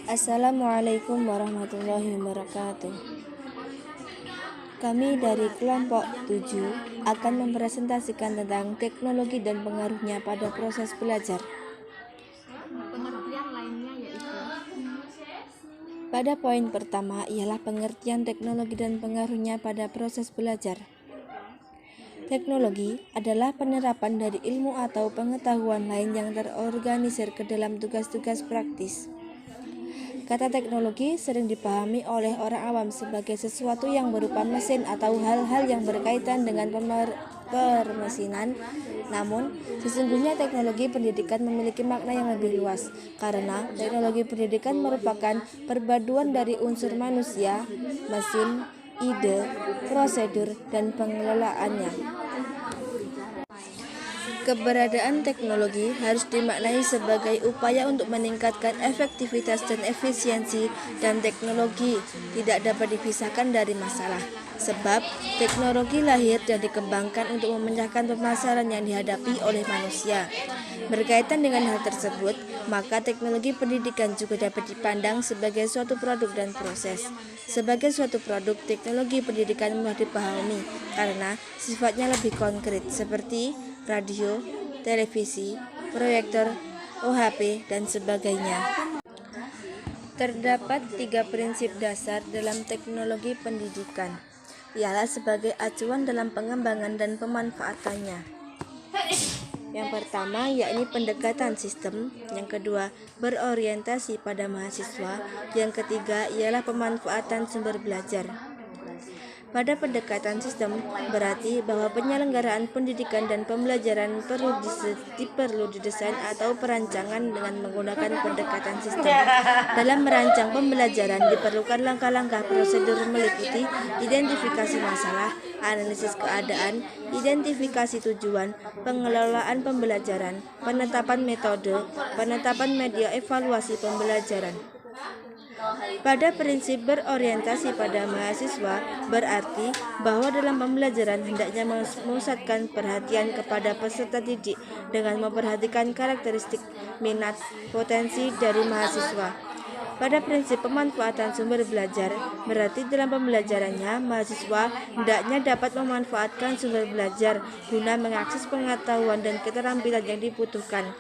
Assalamualaikum warahmatullahi wabarakatuh. Kami dari kelompok 7 akan mempresentasikan tentang teknologi dan pengaruhnya pada proses belajar. Pengertian lainnya yaitu Pada poin pertama ialah pengertian teknologi dan pengaruhnya pada proses belajar. Teknologi adalah penerapan dari ilmu atau pengetahuan lain yang terorganisir ke dalam tugas-tugas praktis. Kata teknologi sering dipahami oleh orang awam sebagai sesuatu yang berupa mesin atau hal-hal yang berkaitan dengan permesinan. Namun, sesungguhnya teknologi pendidikan memiliki makna yang lebih luas, karena teknologi pendidikan merupakan perpaduan dari unsur manusia, mesin, ide, prosedur, dan pengelolaannya. Keberadaan teknologi harus dimaknai sebagai upaya untuk meningkatkan efektivitas dan efisiensi, dan teknologi tidak dapat dipisahkan dari masalah. Sebab teknologi lahir dan dikembangkan untuk memecahkan permasalahan yang dihadapi oleh manusia. Berkaitan dengan hal tersebut, maka teknologi pendidikan juga dapat dipandang sebagai suatu produk dan proses. Sebagai suatu produk, teknologi pendidikan mudah dipahami karena sifatnya lebih konkret, seperti radio, televisi, proyektor, OHP, dan sebagainya. Terdapat 3 prinsip dasar dalam teknologi pendidikan, ialah sebagai acuan dalam pengembangan dan pemanfaatannya. Yang pertama yakni pendekatan sistem, yang kedua berorientasi pada mahasiswa, yang ketiga ialah pemanfaatan sumber belajar. Pada pendekatan sistem berarti bahwa penyelenggaraan pendidikan dan pembelajaran perlu didesain atau perancangan dengan menggunakan pendekatan sistem. Dalam merancang pembelajaran diperlukan langkah-langkah prosedur meliputi identifikasi masalah, analisis keadaan, identifikasi tujuan, pengelolaan pembelajaran, penetapan metode, penetapan media evaluasi pembelajaran. Pada prinsip berorientasi pada mahasiswa berarti bahwa dalam pembelajaran hendaknya memusatkan perhatian kepada peserta didik dengan memperhatikan karakteristik, minat, potensi dari mahasiswa. Pada prinsip pemanfaatan sumber belajar berarti dalam pembelajarannya mahasiswa hendaknya dapat memanfaatkan sumber belajar guna mengakses pengetahuan dan keterampilan yang dibutuhkan.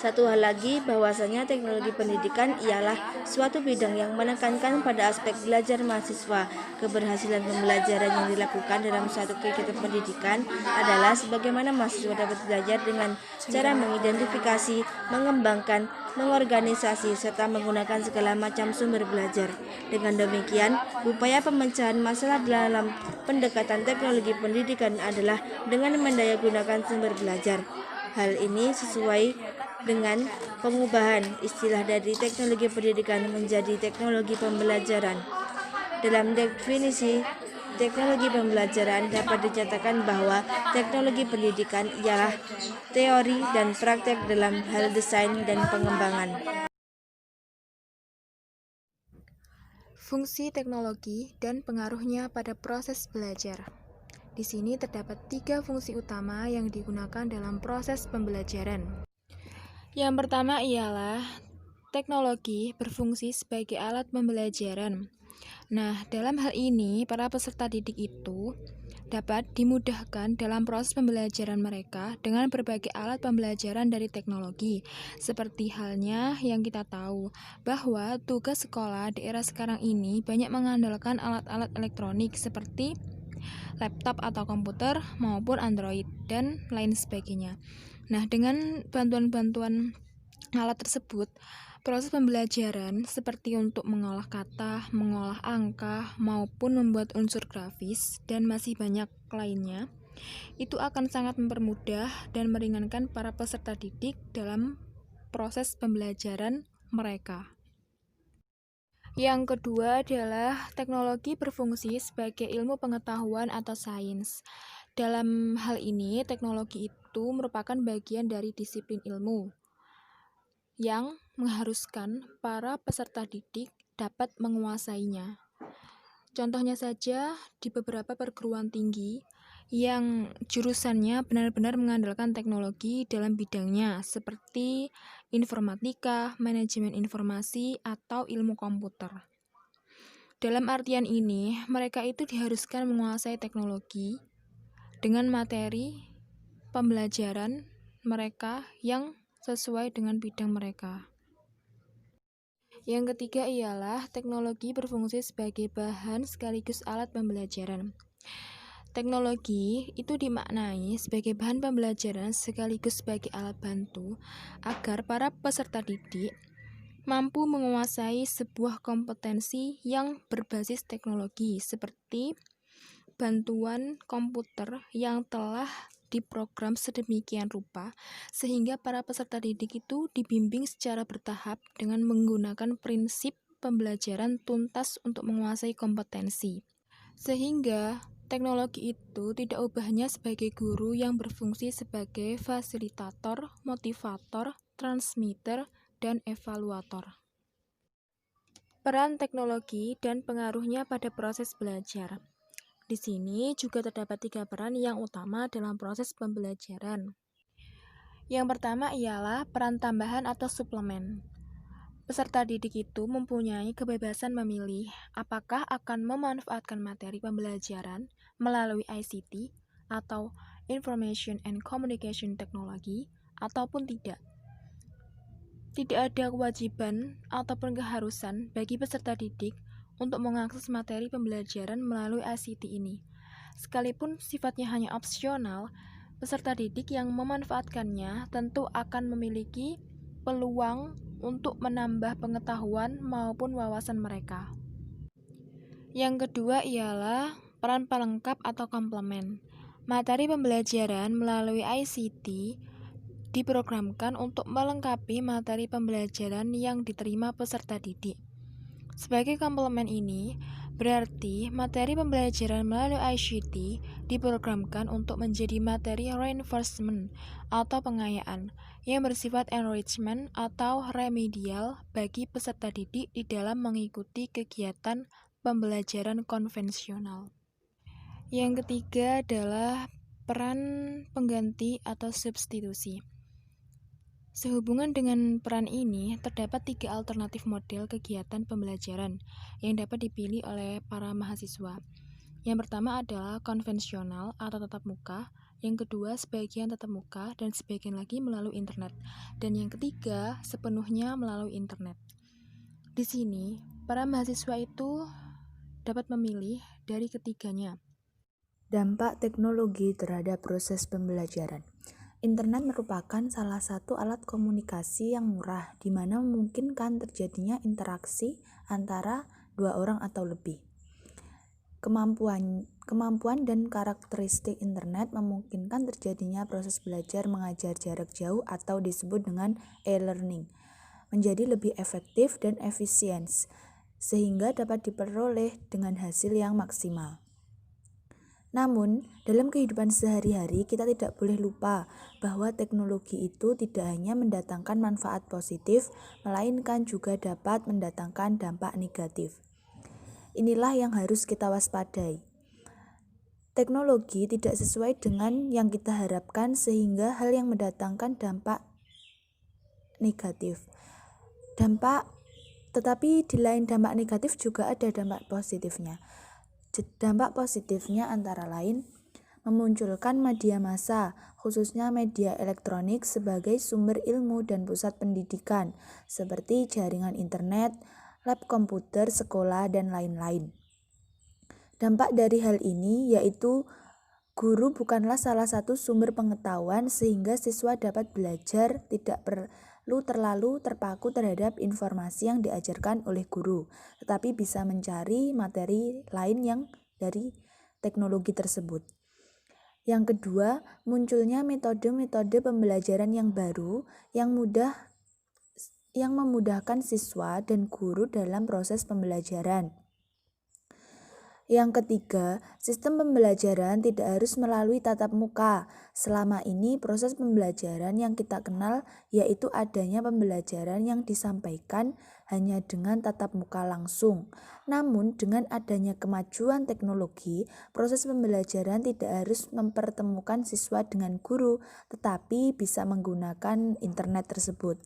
Satu hal lagi, bahwasanya teknologi pendidikan ialah suatu bidang yang menekankan pada aspek belajar mahasiswa. Keberhasilan pembelajaran yang dilakukan dalam suatu kegiatan pendidikan adalah sebagaimana mahasiswa dapat belajar dengan cara mengidentifikasi, mengembangkan, mengorganisasi, serta menggunakan segala macam sumber belajar. Dengan demikian, upaya pemecahan masalah dalam pendekatan teknologi pendidikan adalah dengan mendayagunakan sumber belajar. Hal ini sesuai dengan pengubahan istilah dari teknologi pendidikan menjadi teknologi pembelajaran. Dalam definisi teknologi pembelajaran dapat dinyatakan bahwa teknologi pendidikan ialah teori dan praktek dalam hal desain dan pengembangan. Fungsi teknologi dan pengaruhnya pada proses belajar. Di sini terdapat 3 fungsi utama yang digunakan dalam proses pembelajaran. Yang pertama ialah teknologi berfungsi sebagai alat pembelajaran. Nah, dalam hal ini, para peserta didik itu dapat dimudahkan dalam proses pembelajaran mereka dengan berbagai alat pembelajaran dari teknologi. Seperti halnya yang kita tahu, bahwa tugas sekolah di era sekarang ini banyak mengandalkan alat-alat elektronik seperti laptop atau komputer maupun Android dan lain sebagainya. Nah, dengan bantuan-bantuan alat tersebut, proses pembelajaran seperti untuk mengolah kata, mengolah angka, maupun membuat unsur grafis, dan masih banyak lainnya, itu akan sangat mempermudah dan meringankan para peserta didik dalam proses pembelajaran mereka. Yang kedua adalah teknologi berfungsi sebagai ilmu pengetahuan atau sains. Dalam hal ini, teknologi itu merupakan bagian dari disiplin ilmu yang mengharuskan para peserta didik dapat menguasainya. Contohnya saja di beberapa perguruan tinggi yang jurusannya benar-benar mengandalkan teknologi dalam bidangnya, seperti informatika, manajemen informasi, atau ilmu komputer. Dalam artian ini, mereka itu diharuskan menguasai teknologi dengan materi pembelajaran mereka yang sesuai dengan bidang mereka. Yang ketiga ialah teknologi berfungsi sebagai bahan sekaligus alat pembelajaran. Teknologi itu dimaknai sebagai bahan pembelajaran sekaligus sebagai alat bantu agar para peserta didik mampu menguasai sebuah kompetensi yang berbasis teknologi seperti bantuan komputer yang telah diprogram sedemikian rupa sehingga para peserta didik itu dibimbing secara bertahap dengan menggunakan prinsip pembelajaran tuntas untuk menguasai kompetensi. Sehingga teknologi itu tidak ubahnya sebagai guru yang berfungsi sebagai fasilitator, motivator, transmitter, dan evaluator. Peran teknologi dan pengaruhnya pada proses belajar. Di sini juga terdapat 3 peran yang utama dalam proses pembelajaran. Yang pertama ialah peran tambahan atau suplemen. Peserta didik itu mempunyai kebebasan memilih apakah akan memanfaatkan materi pembelajaran melalui ICT atau Information and Communication Technology ataupun tidak. Tidak ada kewajiban ataupun keharusan bagi peserta didik untuk mengakses materi pembelajaran melalui ICT ini. Sekalipun sifatnya hanya opsional, peserta didik yang memanfaatkannya tentu akan memiliki peluang untuk menambah pengetahuan maupun wawasan mereka. Yang kedua ialah peran pelengkap atau komplement. Materi pembelajaran melalui ICT diprogramkan untuk melengkapi materi pembelajaran yang diterima peserta didik. Sebagai komplement ini, berarti materi pembelajaran melalui ICT diprogramkan untuk menjadi materi reinforcement atau pengayaan yang bersifat enrichment atau remedial bagi peserta didik di dalam mengikuti kegiatan pembelajaran konvensional. Yang ketiga adalah peran pengganti atau substitusi. Sehubungan dengan peran ini, terdapat 3 alternatif model kegiatan pembelajaran yang dapat dipilih oleh para mahasiswa. Yang pertama adalah konvensional atau tatap muka, yang kedua sebagian tatap muka, dan sebagian lagi melalui internet. Dan yang ketiga, sepenuhnya melalui internet. Di sini, para mahasiswa itu dapat memilih dari ketiganya. Dampak teknologi terhadap proses pembelajaran. Internet merupakan salah satu alat komunikasi yang murah, di mana memungkinkan terjadinya interaksi antara 2 orang atau lebih. Kemampuan dan karakteristik internet memungkinkan terjadinya proses belajar mengajar jarak jauh atau disebut dengan e-learning menjadi lebih efektif dan efisien, sehingga dapat diperoleh dengan hasil yang maksimal. Namun, dalam kehidupan sehari-hari kita tidak boleh lupa bahwa teknologi itu tidak hanya mendatangkan manfaat positif, melainkan juga dapat mendatangkan dampak negatif. Inilah yang harus kita waspadai. Teknologi tidak sesuai dengan yang kita harapkan sehingga hal yang mendatangkan dampak negatif. Tetapi di lain dampak negatif juga ada dampak positifnya. Dampak positifnya antara lain memunculkan media massa, khususnya media elektronik sebagai sumber ilmu dan pusat pendidikan, seperti jaringan internet, lab komputer, sekolah, dan lain-lain. Dampak dari hal ini yaitu guru bukanlah salah satu sumber pengetahuan sehingga siswa dapat belajar tidak perlu terlalu terpaku terhadap informasi yang diajarkan oleh guru, tetapi bisa mencari materi lain yang dari teknologi tersebut. Yang kedua, munculnya metode-metode pembelajaran yang baru yang memudahkan siswa dan guru dalam proses pembelajaran. Yang ketiga, sistem pembelajaran tidak harus melalui tatap muka. Selama ini proses pembelajaran yang kita kenal yaitu adanya pembelajaran yang disampaikan hanya dengan tatap muka langsung. Namun dengan adanya kemajuan teknologi, proses pembelajaran tidak harus mempertemukan siswa dengan guru, tetapi bisa menggunakan internet tersebut.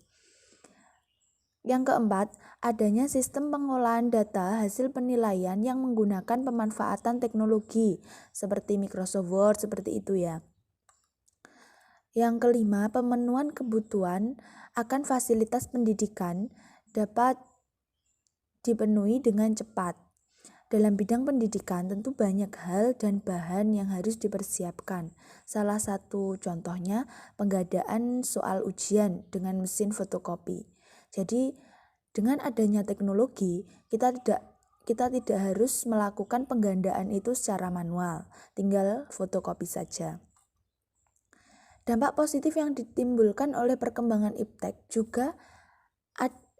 Yang keempat, adanya sistem pengolahan data hasil penilaian yang menggunakan pemanfaatan teknologi seperti Microsoft Word, seperti itu ya. Yang kelima, pemenuhan kebutuhan akan fasilitas pendidikan dapat dipenuhi dengan cepat. Dalam bidang pendidikan tentu banyak hal dan bahan yang harus dipersiapkan. Salah satu contohnya penggadaan soal ujian dengan mesin fotokopi. Jadi dengan adanya teknologi, kita tidak harus melakukan penggandaan itu secara manual, tinggal fotokopi saja. Dampak positif yang ditimbulkan oleh perkembangan iptek juga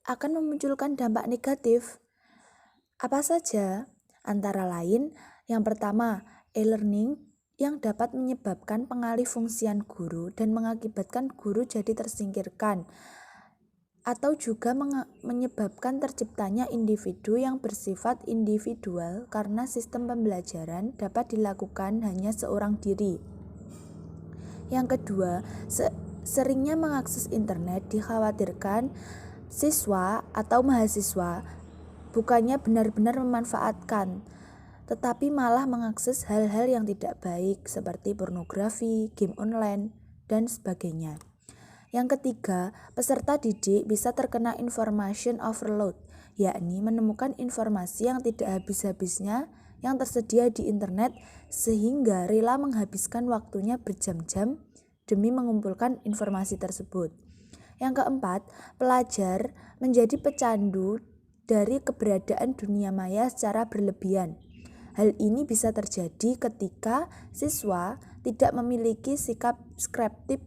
akan memunculkan dampak negatif. Apa saja? Antara lain, yang pertama, e-learning yang dapat menyebabkan pengalih fungsian guru dan mengakibatkan guru jadi tersingkirkan, atau juga menyebabkan terciptanya individu yang bersifat individual karena sistem pembelajaran dapat dilakukan hanya seorang diri. Yang kedua, seringnya mengakses internet dikhawatirkan siswa atau mahasiswa bukannya benar-benar memanfaatkan, tetapi malah mengakses hal-hal yang tidak baik seperti pornografi, game online, dan sebagainya. Yang ketiga, peserta didik bisa terkena information overload, yakni menemukan informasi yang tidak habis-habisnya yang tersedia di internet sehingga rela menghabiskan waktunya berjam-jam demi mengumpulkan informasi tersebut. Yang keempat, pelajar menjadi pecandu dari keberadaan dunia maya secara berlebihan. Hal ini bisa terjadi ketika siswa tidak memiliki sikap skeptis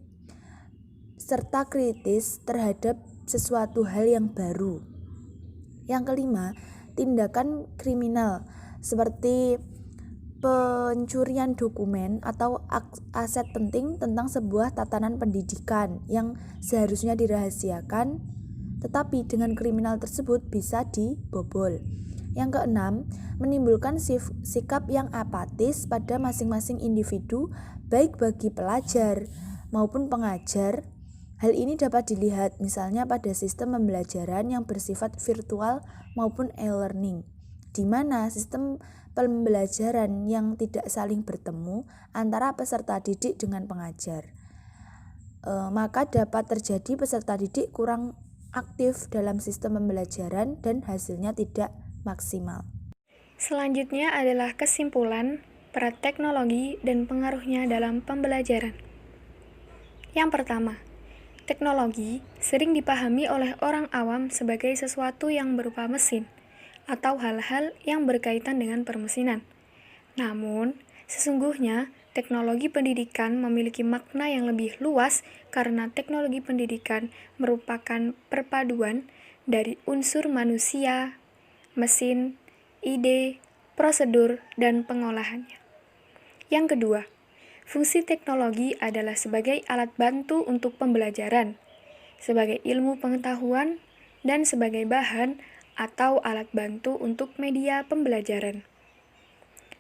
serta kritis terhadap sesuatu hal yang baru. Yang kelima, tindakan kriminal seperti pencurian dokumen atau aset penting tentang sebuah tatanan pendidikan yang seharusnya dirahasiakan, tetapi dengan kriminal tersebut bisa dibobol. Yang keenam, menimbulkan sikap yang apatis pada masing-masing individu, baik bagi pelajar maupun pengajar. Hal ini dapat dilihat misalnya pada sistem pembelajaran yang bersifat virtual maupun e-learning, di mana sistem pembelajaran yang tidak saling bertemu antara peserta didik dengan pengajar. Maka dapat terjadi peserta didik kurang aktif dalam sistem pembelajaran dan hasilnya tidak maksimal. Selanjutnya adalah kesimpulan peran teknologi dan pengaruhnya dalam pembelajaran. Yang pertama, teknologi sering dipahami oleh orang awam sebagai sesuatu yang berupa mesin atau hal-hal yang berkaitan dengan permesinan. Namun, sesungguhnya teknologi pendidikan memiliki makna yang lebih luas karena teknologi pendidikan merupakan perpaduan dari unsur manusia, mesin, ide, prosedur, dan pengolahannya. Yang kedua, fungsi teknologi adalah sebagai alat bantu untuk pembelajaran, sebagai ilmu pengetahuan, dan sebagai bahan atau alat bantu untuk media pembelajaran.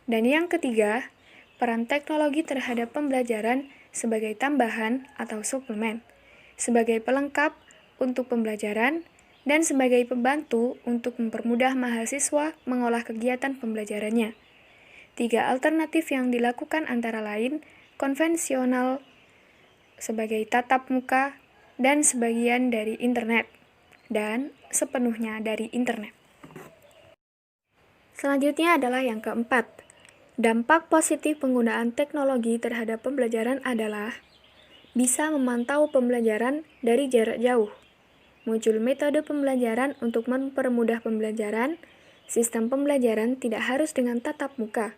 Dan yang ketiga, peran teknologi terhadap pembelajaran sebagai tambahan atau suplemen, sebagai pelengkap untuk pembelajaran, dan sebagai pembantu untuk mempermudah mahasiswa mengolah kegiatan pembelajarannya. Tiga alternatif yang dilakukan antara lain konvensional, sebagai tatap muka, dan sebagian dari internet, dan sepenuhnya dari internet. Selanjutnya adalah yang keempat. Dampak positif penggunaan teknologi terhadap pembelajaran adalah bisa memantau pembelajaran dari jarak jauh, muncul metode pembelajaran untuk mempermudah pembelajaran, sistem pembelajaran tidak harus dengan tatap muka,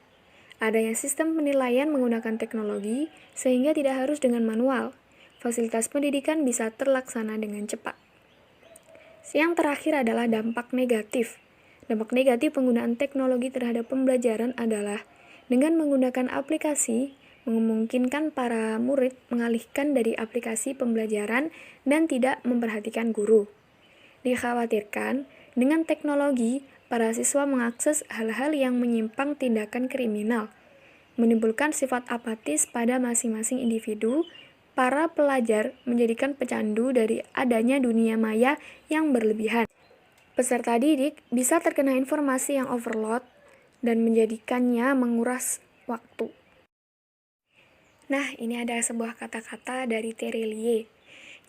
adanya sistem penilaian menggunakan teknologi sehingga tidak harus dengan manual, fasilitas pendidikan bisa terlaksana dengan cepat. Yang terakhir adalah dampak negatif. Dampak negatif penggunaan teknologi terhadap pembelajaran adalah dengan menggunakan aplikasi, memungkinkan para murid mengalihkan dari aplikasi pembelajaran dan tidak memperhatikan guru. Dikhawatirkan, dengan teknologi, para siswa mengakses hal-hal yang menyimpang tindakan kriminal, menimbulkan sifat apatis pada masing-masing individu, para pelajar menjadikan pecandu dari adanya dunia maya yang berlebihan. Peserta didik bisa terkena informasi yang overload dan menjadikannya menguras waktu. Nah, ini ada sebuah kata-kata dari Terelie.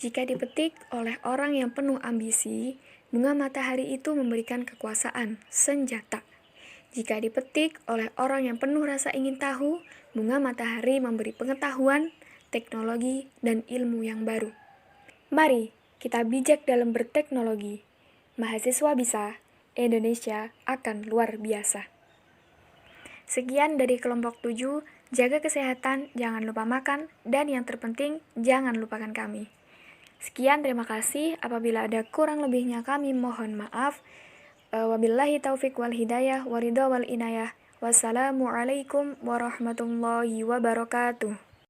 Jika dipetik oleh orang yang penuh ambisi, bunga matahari itu memberikan kekuasaan, senjata. Jika dipetik oleh orang yang penuh rasa ingin tahu, bunga matahari memberi pengetahuan, teknologi, dan ilmu yang baru. Mari kita bijak dalam berteknologi. Mahasiswa bisa, Indonesia akan luar biasa. Sekian dari kelompok 7, jaga kesehatan, jangan lupa makan, dan yang terpenting, jangan lupakan kami. Sekian, terima kasih. Apabila ada kurang lebihnya kami mohon maaf. Wabillahi taufiq wal hidayah, waridho wal inayah. Wassalamualaikum warahmatullahi wabarakatuh.